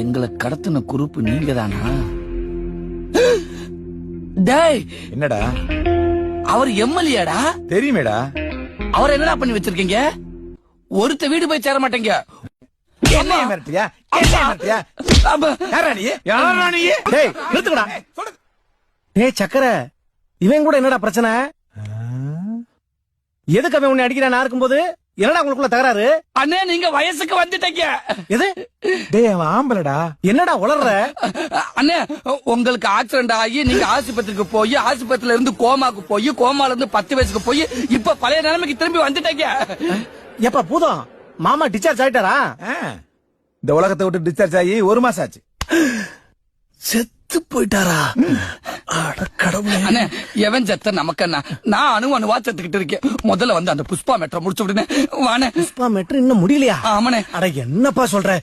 எங்களை கடத்தின குரூப் நீங்க தானா? டேய், என்னடா? அவர் எம்எல்ஏடா. தெரியுமேடா. அவர் என்னடா பண்ணி வச்சிருக்கீங்க? ஒருத்த வீடு போய் சேர மாட்டேங்க. என்ன மிரட்டியா? என்ன மிரட்டியா? யாரா நீ? யாரா நீ? டேய் நிறுத்துக்கடா. டேய் சக்கர, இவன் கூட என்னடா பிரச்சனை? எதுக்கு அவன் உன்னை அடிக்கிறான் இருக்கும்போது? என்னடா உங்களுக்குள்ள தகராறு? அண்ணே, நீங்க வயசுக்கு வந்துட்டீங்க. எது? டேய் அவன் ஆம்பளடா. என்னடா உளர்ற? அண்ணே, உங்களுக்கு ஆக்சிடென்ட் ஆகி நீங்க ஆஸ்பத்திரிக்கு போய் ஆஸ்பத்திரியில இருந்து கோமாக்கு போய் கோமால இருந்து 10 வயசுக்கு போய் இப்ப பழைய நிலைமைக்கு திரும்பி வந்துட்டீங்க. எப்ப பூதம் மாமா டிஸ்சார்ஜ் ஆயிட்டாரா? இந்த உலகத்தை விட்டு டிஸ்சார்ஜ் ஆகி 1 மாசம் ஆச்சு. செத்து போயிட்டாரா? அண்ணே, எவன் செத்த நமக்கு என்ன? நான் அணுவா செத்துக்கிட்டு இருக்கேன். முதல்ல வந்து அந்த புஷ்பா மெட்ரோ முடிச்சு விடுனே. வானே. புஷ்பா மெட்ரோ இன்னும் முடியலையா? ஆமாண்ணே. அட என்னப்பா சொல்ற?